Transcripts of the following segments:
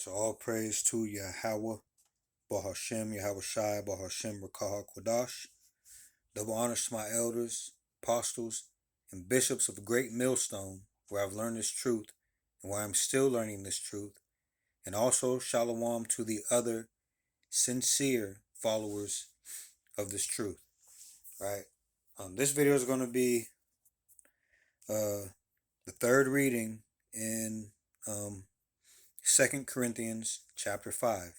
So all praise to Yahweh, Bahashem, Yahweh Shai, Bahashem, Rakah Kwadash. Double honors to my elders, apostles, and bishops of a great millstone, where I've learned this truth and where I'm still learning this truth. And also shalom to the other sincere followers of this truth. Right? This video is going to be the third reading in 2 Corinthians chapter 5.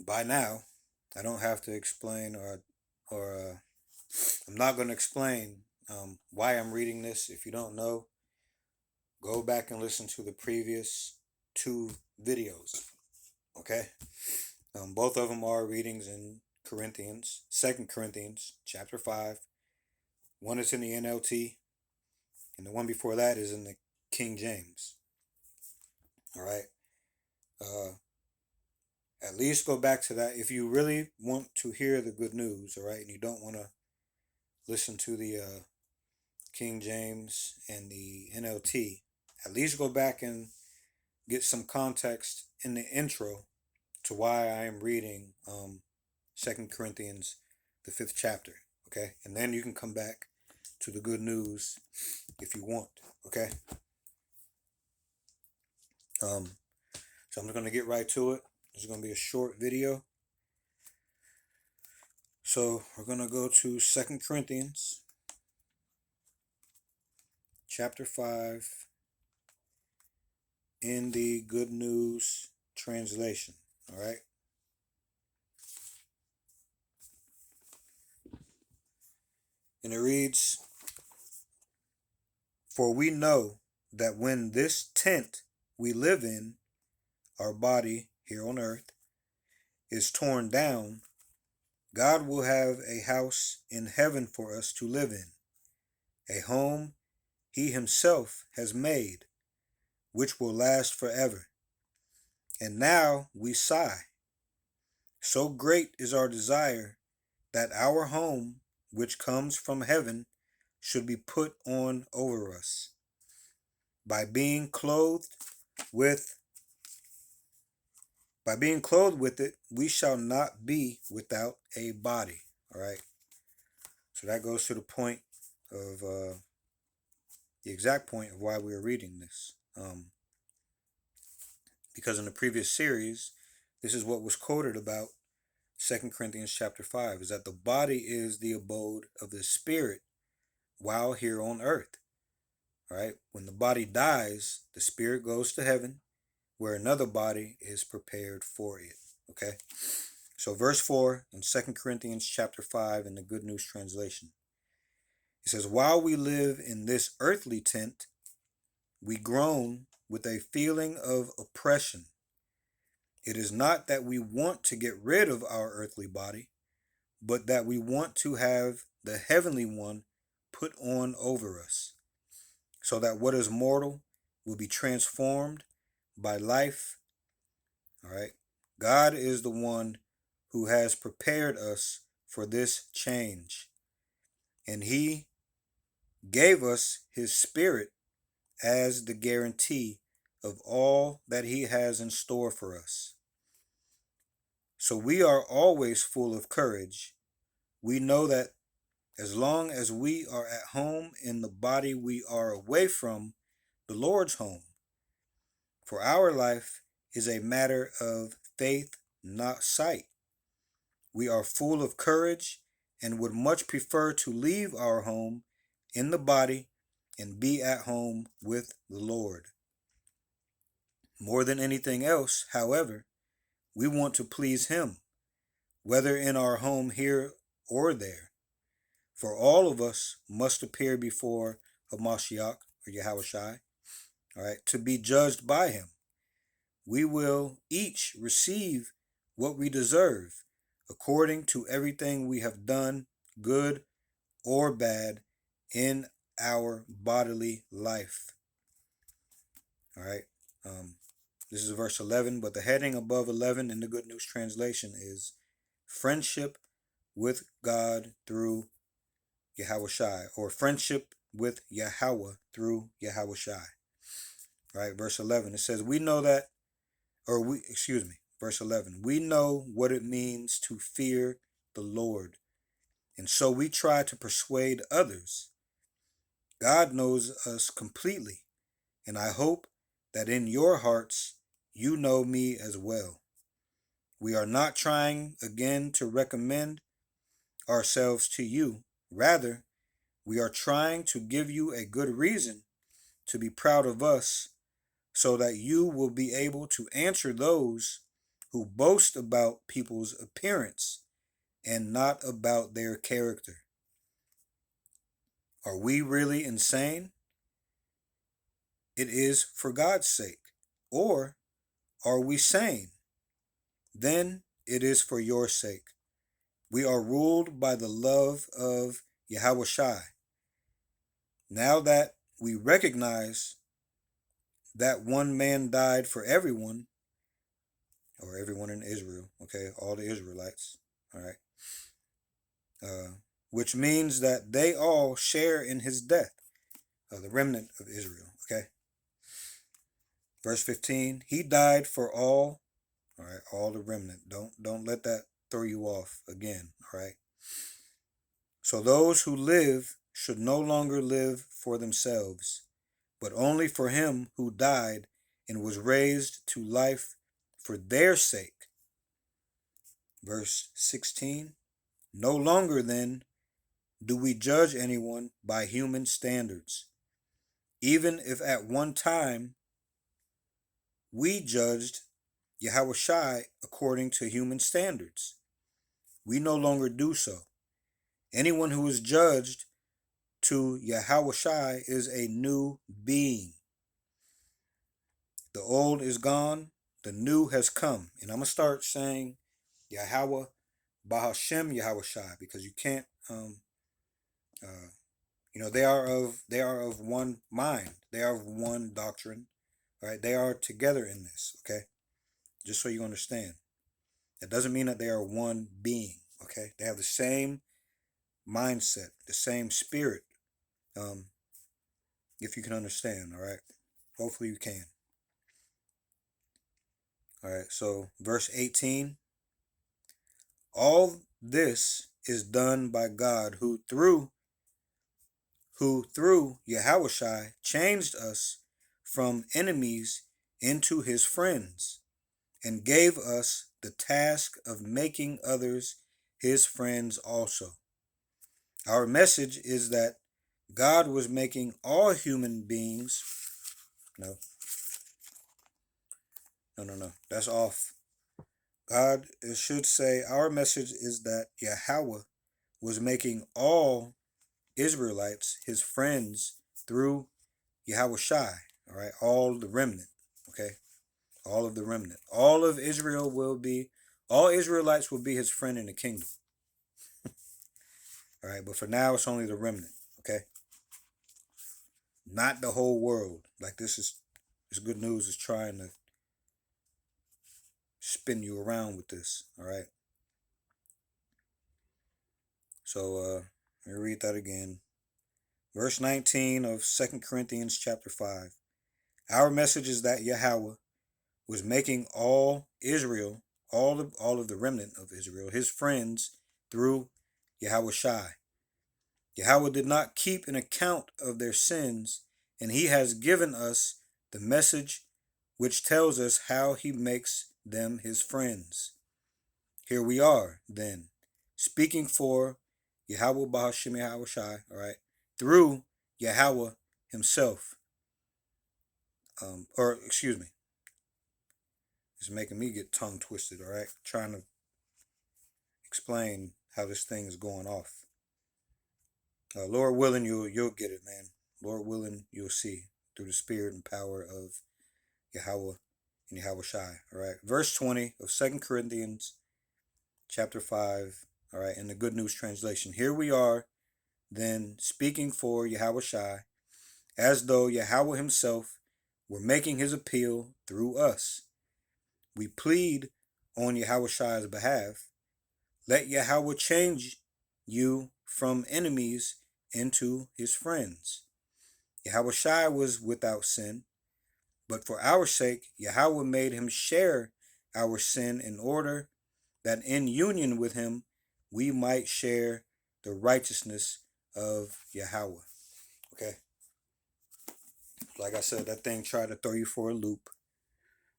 By now, I don't have to explain or I'm not going to explain why I'm reading this. If you don't know, go back and listen to the previous two videos. Okay? Both of them are readings in Corinthians, 2 Corinthians chapter 5. One is in the NLT, and the one before that is in the King James. All right? At least go back to that if you really want to hear the good news, all right, and you don't want to listen to the King James and the NLT. At least go back and get some context in the intro to why I am reading 2 Corinthians, the 5th chapter, okay? And then you can come back to the good news if you want, okay? So I'm just going to get right to it. This is going to be a short video. So we're going to go to 2 Corinthians chapter 5 in the Good News translation, all right? And it reads, "For we know that when this tent we live in, our body here on earth, is torn down, God will have a house in heaven for us to live in, a home he himself has made, which will last forever. And now we sigh. So great is our desire that our home, which comes from heaven, should be put on over us. By being clothed with it, we shall not be without a body." All right. So that goes to the point of the exact point of why we are reading this. Because in the previous series, this is what was quoted about 2 Corinthians chapter 5, is that the body is the abode of the spirit while here on earth. All right. When the body dies, the spirit goes to heaven, where another body is prepared for it. Okay. So verse 4 in 2 Corinthians chapter 5 in the Good News translation. It says, "While we live in this earthly tent, we groan with a feeling of oppression. It is not that we want to get rid of our earthly body, but that we want to have the heavenly one put on over us, so that what is mortal will be transformed by life." All right. God is the one who has prepared us for this change, and he gave us his spirit as the guarantee of all that he has in store for us. So we are always full of courage. We know that as long as we are at home in the body, we are away from the Lord's home. For our life is a matter of faith, not sight. We are full of courage and would much prefer to leave our home in the body and be at home with the Lord. More than anything else, however, we want to please him, whether in our home here or there. For all of us must appear before Hamashiach, or Yahweh Shai, all right, to be judged by him. We will each receive what we deserve, according to everything we have done, good or bad, in our bodily life. All right. This is verse 11, but the heading above 11 in the Good News translation is friendship with God through Yahweh Shai, or friendship with Yahweh through Yahweh Shai. Right, verse 11. It says, we know that, verse 11. We know what it means to fear the Lord. And so we try to persuade others. God knows us completely. And I hope that in your hearts you know me as well. We are not trying again to recommend ourselves to you. Rather, we are trying to give you a good reason to be proud of us so that you will be able to answer those who boast about people's appearance and not about their character. Are we really insane? It is for God's sake. Or are we sane? Then it is for your sake. We are ruled by the love of Yahweh Shai. Now that we recognize that one man died for everyone, or everyone in Israel, okay, all the Israelites, all right, which means that they all share in his death, the remnant of Israel, okay. Verse 15, he died for all right, all the remnant. Don't let that throw you off again, all right. So those who live should no longer live for themselves, but only for him who died and was raised to life for their sake. Verse 16, no longer then do we judge anyone by human standards, even if at one time we judged Yahweh Shai according to human standards. We no longer do so. Anyone who is judged to Yahweh Shai is a new being. The old is gone, the new has come. And I'm going to start saying Yahweh Bahashem Yahweh Shai, because you can't they are of one mind. They are of one doctrine. Right? They are together in this, okay? Just so you understand. That doesn't mean that they are one being, okay? They have the same mindset, the same spirit. If you can understand, all right? Hopefully you can. All right, so verse 18. All this is done by God who through Yahushai changed us from enemies into his friends and gave us the task of making others his friends also. Our message is that God was making all human beings. No, that's off. God, it should say, our message is that Yahweh was making all Israelites his friends through Yahweh Shai. All right, all the remnant. Okay, all of the remnant. All of Israel all Israelites will be his friend in the kingdom. All right, but for now it's only the remnant. Okay, not the whole world. Like this good news is trying to spin you around with this. All right. So let me read that again. Verse 19 of 2 Corinthians chapter 5. Our message is that Yahweh was making all Israel, all of the remnant of Israel, his friends through Yahweh Shai. Yahweh did not keep an account of their sins, and he has given us the message which tells us how he makes them his friends. Here we are, then, speaking for Yahweh Bahashim Yahweh Shai, all right, through Yahweh himself. Or excuse me, it's making me get tongue twisted, all right, trying to explain how this thing is going off. Lord willing, you'll get it, man. Lord willing, you'll see through the spirit and power of Yahweh and Yahweh Shai. All right, verse 20 of 2 Corinthians chapter 5. All right, in the Good News translation. Here we are, then, speaking for Yahweh Shai, as though Yahweh himself were making his appeal through us. We plead on Yahweh Shai's behalf. Let Yahweh change you from enemies into his friends. Yahweh Shai was without sin, But for our sake, Yahweh made him share our sin in order that in union with him we might share the righteousness of Yahweh. Okay. Like I said, that thing tried to throw you for a loop.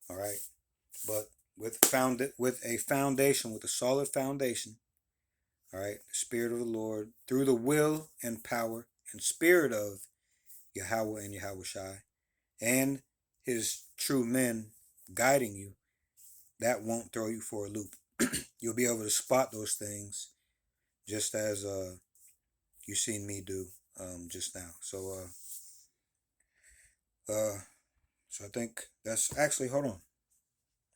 All right. But with a foundation, with a solid foundation, all right, the Spirit of the Lord, through the will and power and spirit of Yahweh and Yahweh Shai, and his true men guiding you, that won't throw you for a loop. You'll be able to spot those things just as you seen me do just now. So I think that's actually, hold on.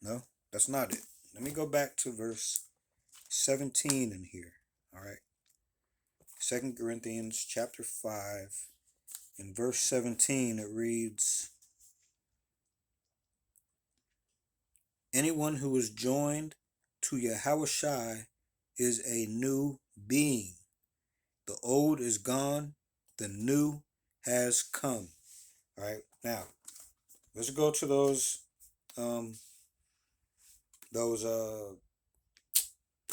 No, that's not it. Let me go back to verse 17 in here. All right. 2 Corinthians chapter 5. In verse 17 it reads, anyone who is joined to Yahweh Shai is a new being. The old is gone, the new has come. All right. Now, let's go to those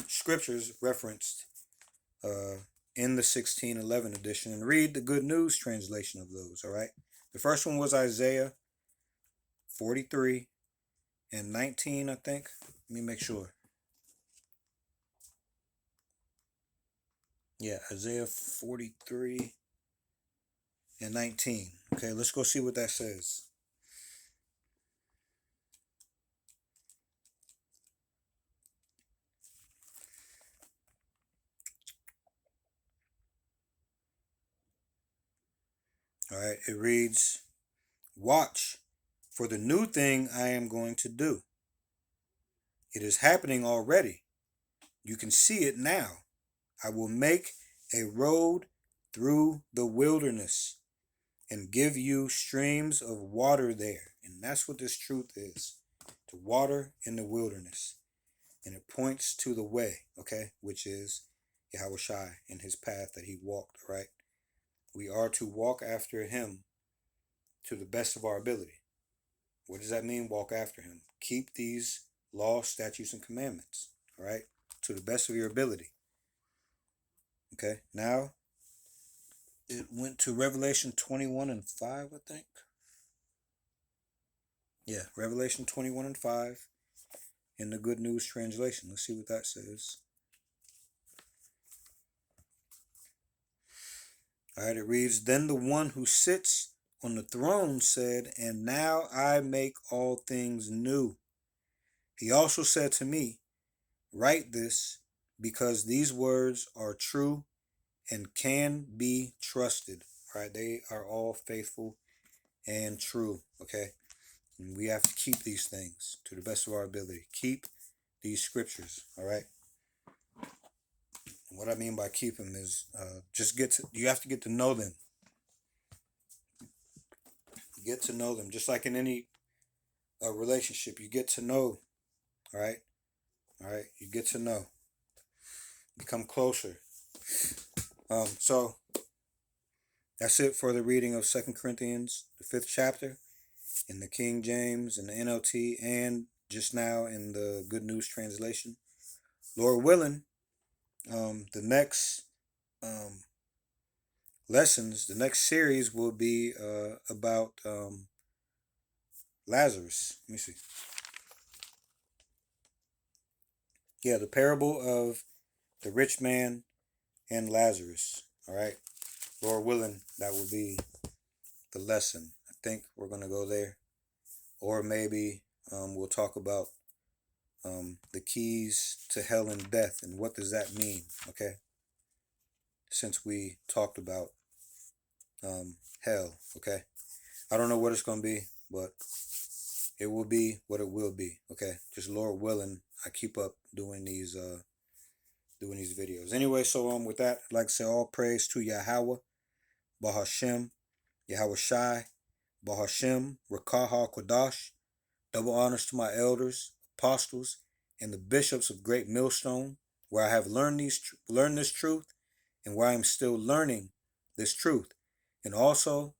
scriptures referenced in the 1611 edition and read the Good News translation of those. All right. The first one was Isaiah 43 and 19, I think. Let me make sure. Yeah, Isaiah 43 and 19. Okay, let's go see what that says. All right, it reads, watch for the new thing I am going to do. It is happening already. You can see it now. I will make a road through the wilderness and give you streams of water there. And that's what this truth is, to water in the wilderness. And it points to the way, okay, which is Yahweh Shai and his path that he walked, right? We are to walk after him to the best of our ability. What does that mean, walk after him? Keep these laws, statutes, and commandments, all right, to the best of your ability. Okay, now it went to Revelation 21 and 5, I think. Yeah, Revelation 21 and 5 in the Good News translation. Let's see what that says. All right, it reads, then the one who sits on the throne said, and now I make all things new. He also said to me, write this, because these words are true and can be trusted. All right, they are all faithful and true. Okay, and we have to keep these things to the best of our ability. Keep these scriptures. All right. And what I mean by keep them is you have to get to know them. Get to know them, just like in any relationship. You get to know. All right. All right. You get to know. Become closer. So that's it for the reading of 2 Corinthians, the 5th chapter, in the King James and the NLT, and just now in the Good News translation. Lord willing, the next lessons, the next series will be about Lazarus. Let me see. Yeah, the parable of the rich man and Lazarus. All right. Lord willing, that will be the lesson. I think we're going to go there. Or maybe we'll talk about the keys to hell and death and what does that mean, okay? Since we talked about hell, okay? I don't know what it's going to be, but it will be what it will be, okay? Just Lord willing, I keep up doing these videos. Anyway, so with that, I'd like to say all praise to Yahweh, Bahashem, Yahweh Shai, Bahashem, Rakaha Kodash. Double honors to my elders, apostles, and the bishops of Great Millstone, where I have learned this truth, and where I am still learning this truth. And also,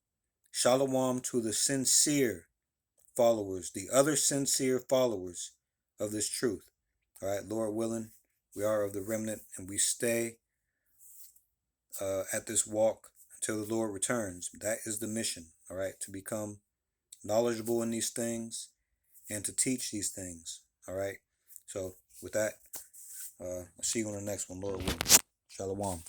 shalom to the sincere followers, the other sincere followers of this truth. All right, Lord willing, we are of the remnant, and we stay at this walk until the Lord returns. That is the mission, all right, to become knowledgeable in these things and to teach these things, all right. So with that, I'll see you on the next one, Lord willing. Shalom.